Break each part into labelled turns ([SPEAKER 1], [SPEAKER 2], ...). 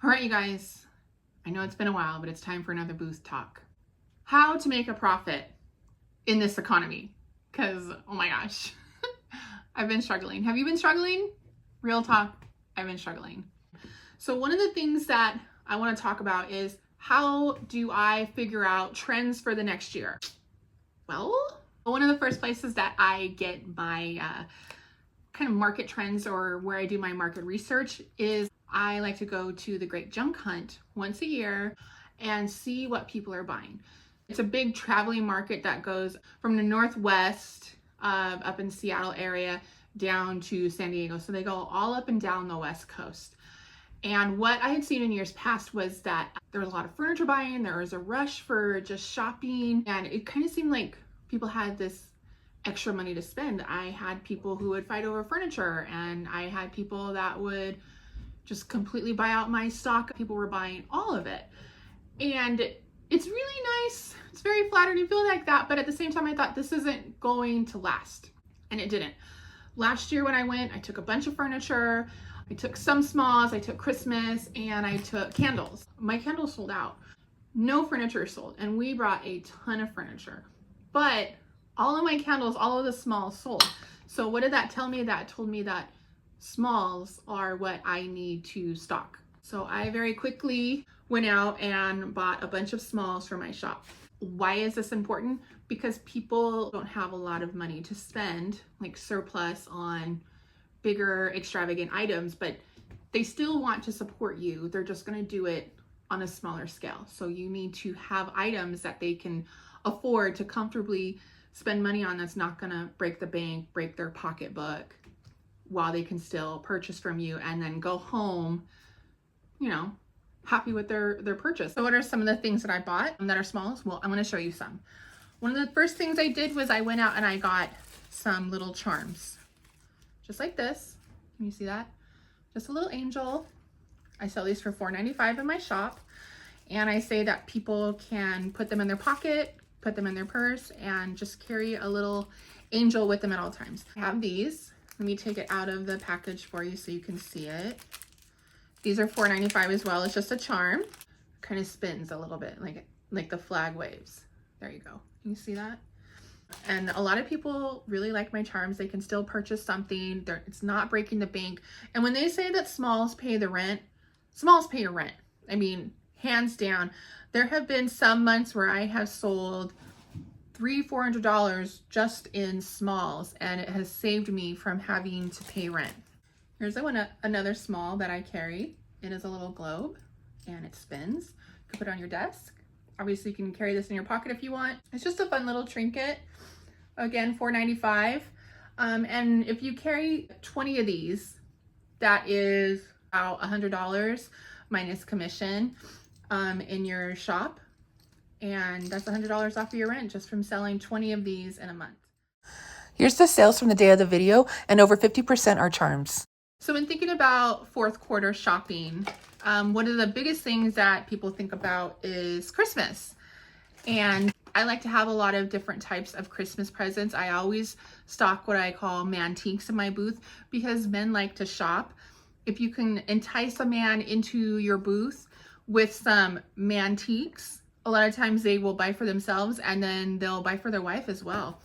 [SPEAKER 1] All right, you guys, I know it's been a while, but it's time for another booth talk. How to make a profit in this economy. Because, oh my gosh, I've been struggling. Have you been struggling? Real talk, I've been struggling. So one of the things that I want to talk about is how do I figure out trends for the next year? Well, one of the first places that I get my kind of market trends or where I do my market research is I like to go to the Great Junk Hunt once a year and see what people are buying. It's a big traveling market that goes from the Northwest up in Seattle area down to San Diego. So they go all up and down the West Coast. And what I had seen in years past was that there was a lot of furniture buying, there was a rush for just shopping, and it kind of seemed like people had this extra money to spend. I had people who would fight over furniture, and I had people that would just completely buy out my stock. People were buying all of it. And it's really nice. It's very flattering to feel like that. But at the same time, I thought this isn't going to last. And it didn't. Last year when I went, I took a bunch of furniture. I took some smalls, I took Christmas, and I took candles. My candles sold out. No furniture sold. And we brought a ton of furniture. But all of my candles, all of the smalls sold. So what did that tell me? That told me that smalls are what I need to stock. So I very quickly went out and bought a bunch of smalls for my shop. Why is this important? Because people don't have a lot of money to spend, like surplus on bigger extravagant items, but they still want to support you. They're just going to do it on a smaller scale. So you need to have items that they can afford to comfortably spend money on that's not going to break the bank, break their pocketbook, while they can still purchase from you and then go home, you know, happy with their purchase. So what are some of the things that I bought that are smalls? Well, I'm going to show you some. One of the first things I did was I went out and I got some little charms, just like this. Can you see that? Just a little angel. I sell these for $4.95 in my shop. And I say that people can put them in their pocket, put them in their purse, and just carry a little angel with them at all times. I have these. Let me take it out of the package for you so you can see it. These are $4.95 as well. It's just a charm. Kind of spins a little bit like the flag waves. There you go. Can you see that? And a lot of people really like my charms. They can still purchase something. It's not breaking the bank. And when they say that smalls pay the rent, smalls pay your rent. I mean, hands down. There have been some months where I have sold $300-400 just in smalls, and it has saved me from having to pay rent. Here's another small that I carry. It is a little globe and it spins. You can put it on your desk. Obviously you can carry this in your pocket if you want. It's just a fun little trinket. Again, $4.95. And if you carry 20 of these, that is about $100 minus commission in your shop. And that's $100 off of your rent just from selling 20 of these in a month.
[SPEAKER 2] Here's the sales from the day of the video, and over 50% are charms.
[SPEAKER 1] So when thinking about fourth quarter shopping, one of the biggest things that people think about is Christmas. And I like to have a lot of different types of Christmas presents. I always stock what I call man-tiques in my booth because men like to shop. If you can entice a man into your booth with some man-tiques, a lot of times they will buy for themselves and then they'll buy for their wife as well.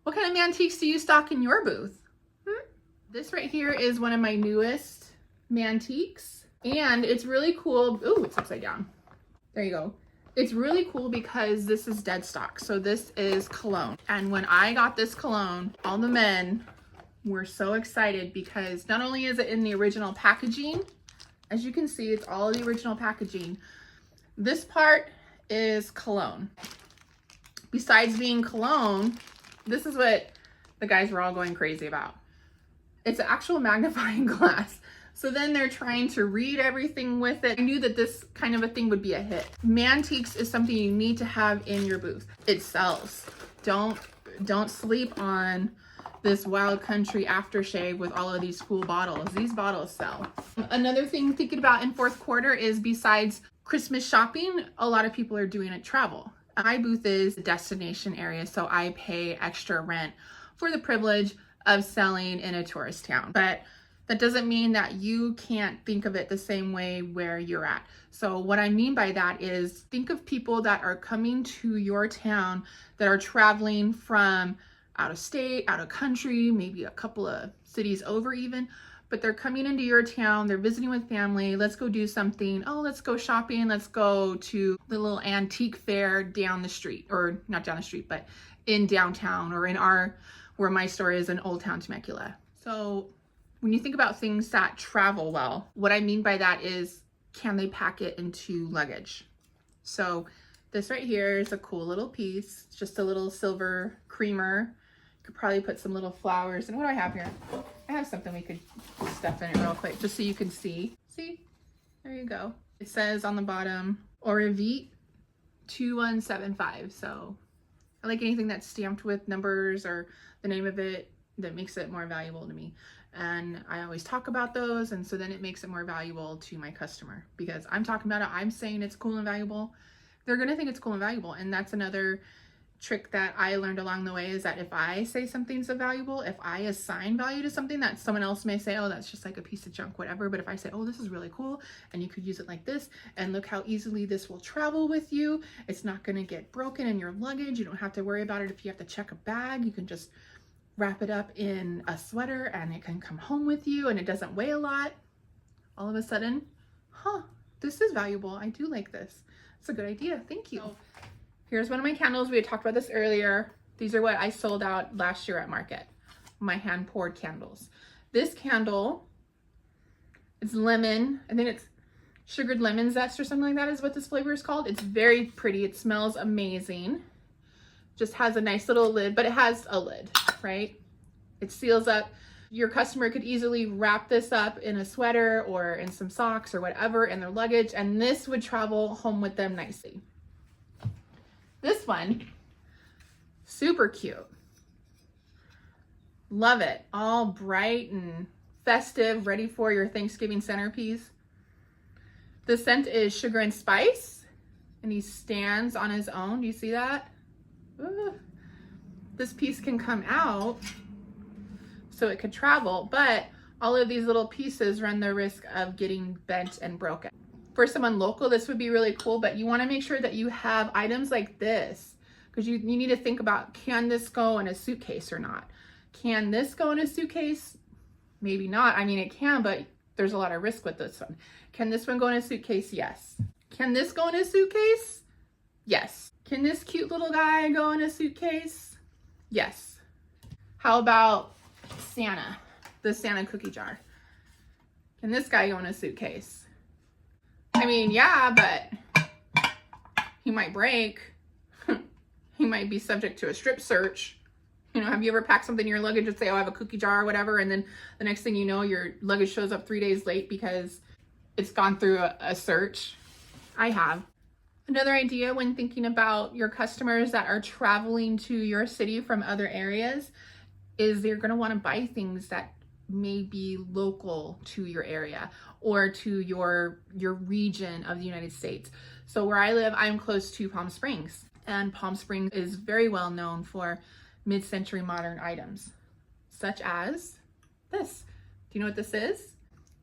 [SPEAKER 1] What kind of man-tiques do you stock in your booth? This right here is one of my newest man-tiques, and it's really cool. Ooh, it's upside down. There you go. It's really cool because this is dead stock. So this is cologne. And when I got this cologne, all the men were so excited because not only is it in the original packaging, as you can see, it's all the original packaging. This part is cologne. Besides being cologne, this is what the guys were all going crazy about. It's an actual magnifying glass. So then they're trying to read everything with it. I knew that this kind of a thing would be a hit. Man-tiques is something you need to have in your booth. It sells. Don't sleep on this Wild Country aftershave with all of these cool bottles. These bottles sell. Another thing thinking about in fourth quarter is besides Christmas shopping, a lot of people are doing it travel. My booth is a destination area, so I pay extra rent for the privilege of selling in a tourist town. But That doesn't mean that you can't think of it the same way where you're at. So what I mean by that is think of people that are coming to your town that are traveling from out of state, out of country, maybe a couple of cities over even, but they're coming into your town, they're visiting with family, let's go do something. Oh, let's go shopping, let's go to the little antique fair down the street, or not down the street, but in downtown, or in where my store is in Old Town Temecula. So when you think about things that travel well, what I mean by that is, can they pack it into luggage? So this right here is a cool little piece. It's just a little silver creamer. Could probably put some little flowers. And what do I have here? I have something we could stuff in it real quick, just so you can see. See? There you go. It says on the bottom, Orevit 2175. So I like anything that's stamped with numbers or the name of it. That makes it more valuable to me. And I always talk about those, and so then it makes it more valuable to my customer, because I'm talking about it, I'm saying it's cool and valuable. They're gonna think it's cool and valuable. And that's another trick that I learned along the way, is that if I say something's valuable, if I assign value to something that someone else may say, oh, that's just like a piece of junk, whatever. But if I say, oh, this is really cool and you could use it like this, and look how easily this will travel with you. It's not gonna get broken in your luggage. You don't have to worry about it if you have to check a bag. You can just wrap it up in a sweater and it can come home with you, and it doesn't weigh a lot. All of a sudden, this is valuable. I do like this. It's a good idea. Thank you. So, here's one of my candles. We had talked about this earlier. These are what I sold out last year at market. My hand poured candles. This candle, it's lemon. I think it's sugared lemon zest or something like that is what this flavor is called. It's very pretty. It smells amazing. Just has a nice little lid, but it has a lid, right? It seals up. Your customer could easily wrap this up in a sweater or in some socks or whatever in their luggage, and this would travel home with them nicely. This one, super cute. Love it. All bright and festive, ready for your Thanksgiving centerpiece. The scent is sugar and spice, and he stands on his own. Do you see that? Ooh. This piece can come out so it could travel, but all of these little pieces run the risk of getting bent and broken. For someone local, this would be really cool, but you want to make sure that you have items like this, because you need to think about, can this go in a suitcase or not? Can this go in a suitcase? Maybe not. I mean, it can, but there's a lot of risk with this one. Can this one go in a suitcase? Yes. Can this go in a suitcase? Yes. Can this cute little guy go in a suitcase? Yes. How about Santa, the Santa cookie jar? Can this guy go in a suitcase? I mean, yeah, but he might break. He might be subject to a strip search. You know, have you ever packed something in your luggage and say, oh, I have a cookie jar or whatever, and then the next thing you know, your luggage shows up 3 days late because it's gone through a search? I have. Another idea when thinking about your customers that are traveling to your city from other areas is they're going to want to buy things that may be local to your area or to your region of the United States. So where I live, I'm close to Palm Springs, and Palm Springs is very well known for mid-century modern items, such as this. Do you know what this is?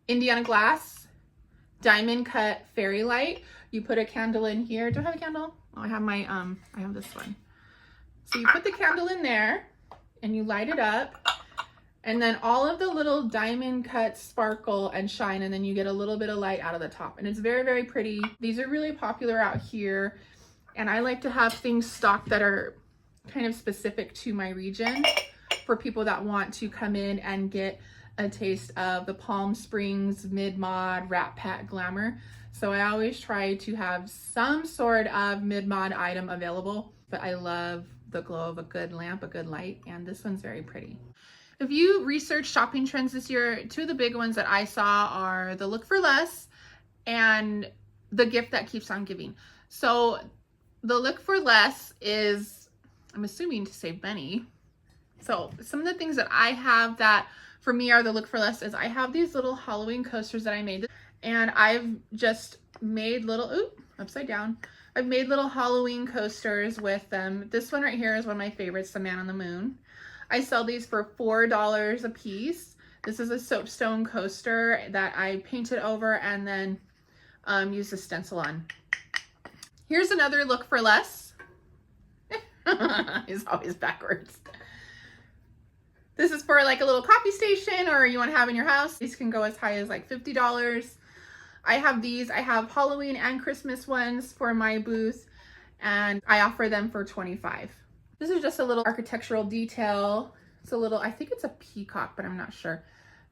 [SPEAKER 1] Indiana glass, diamond cut fairy light. You put a candle in here. Do I have a candle? Oh, I have my, I have this one. So you put the candle in there and you light it up, and then all of the little diamond cuts sparkle and shine, and then you get a little bit of light out of the top, and it's very, very pretty. These are really popular out here, and I like to have things stocked that are kind of specific to my region for people that want to come in and get a taste of the Palm Springs mid-mod Rat Pack glamour. So I always try to have some sort of mid-mod item available, but I love the glow of a good lamp, a good light, and this one's very pretty. If you research shopping trends this year, two of the big ones that I saw are the look for less and the gift that keeps on giving. So the look for less is, I'm assuming, to save money. So some of the things that I have that for me are the look for less is I have these little Halloween coasters that I made, and I've just made little, upside down. I've made little Halloween coasters with them. This one right here is one of my favorites, the Man on the Moon. I sell these for $4 a piece. This is a soapstone coaster that I painted over and then used a stencil on. Here's another look for less. It's always backwards. This is for like a little coffee station or you want to have in your house. These can go as high as like $50. I have these. I have Halloween and Christmas ones for my booth, and I offer them for $25. This is just a little architectural detail. It's a little, I think it's a peacock, but I'm not sure.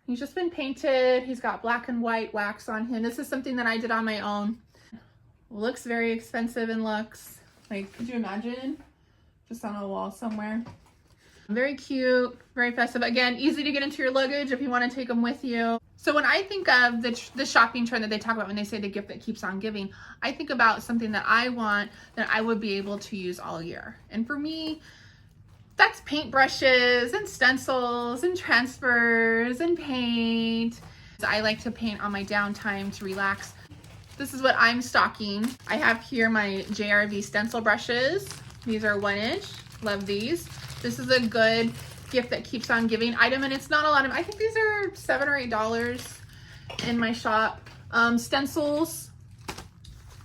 [SPEAKER 1] He's just been painted. He's got black and white wax on him. This is something that I did on my own. Looks very expensive and looks like, could you imagine? Just on a wall somewhere. Very cute, very festive. Again, easy to get into your luggage if you want to take them with you. So when I think of the shopping trend that they talk about when they say the gift that keeps on giving, I think about something that I want that I would be able to use all year. And for me, that's paintbrushes and stencils and transfers and paint. I like to paint on my downtime to relax. This is what I'm stocking. I have here my JRV stencil brushes. These are 1 inch. Love these. This is a good gift that keeps on giving item, and it's not a lot of, I think these are $7 or $8 in my shop. Stencils.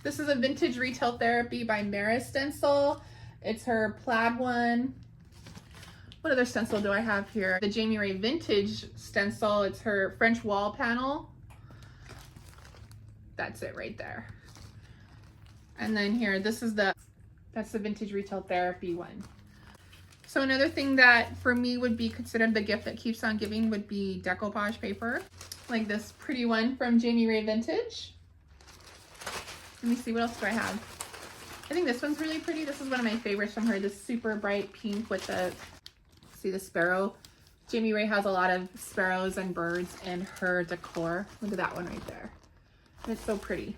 [SPEAKER 1] This is a Vintage Retail Therapy by Mara stencil. It's her plaid one. What other stencil do I have here? The Jamie Ray Vintage stencil. It's her French wall panel. That's it right there. And then here, that's the Vintage Retail Therapy one. So another thing that for me would be considered the gift that keeps on giving would be decoupage paper. Like this pretty one from Jamie Ray Vintage. Let me see, what else do I have? I think this one's really pretty. This is one of my favorites from her. This super bright pink with the, see the sparrow. Jamie Ray has a lot of sparrows and birds in her decor. Look at that one right there. It's so pretty.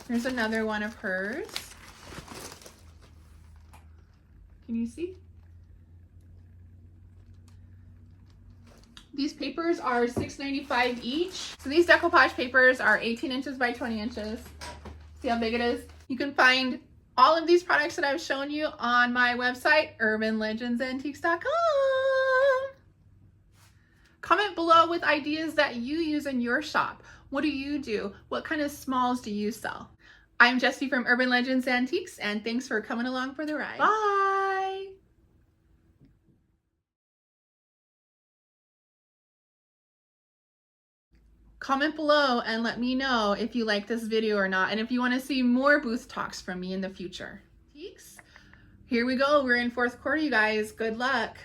[SPEAKER 1] Here's another one of hers. Can you see? These papers are $6.95 each. So these decoupage papers are 18 inches by 20 inches. See how big it is? You can find all of these products that I've shown you on my website, urbanlegendsantiques.com. Comment below with ideas that you use in your shop. What do you do? What kind of smalls do you sell? I'm Jessie from Urban Legends Antiques, and thanks for coming along for the ride. Bye! Comment below and let me know if you like this video or not, and if you want to see more booth talks from me in the future. Here we go. We're in 4th quarter, you guys. Good luck.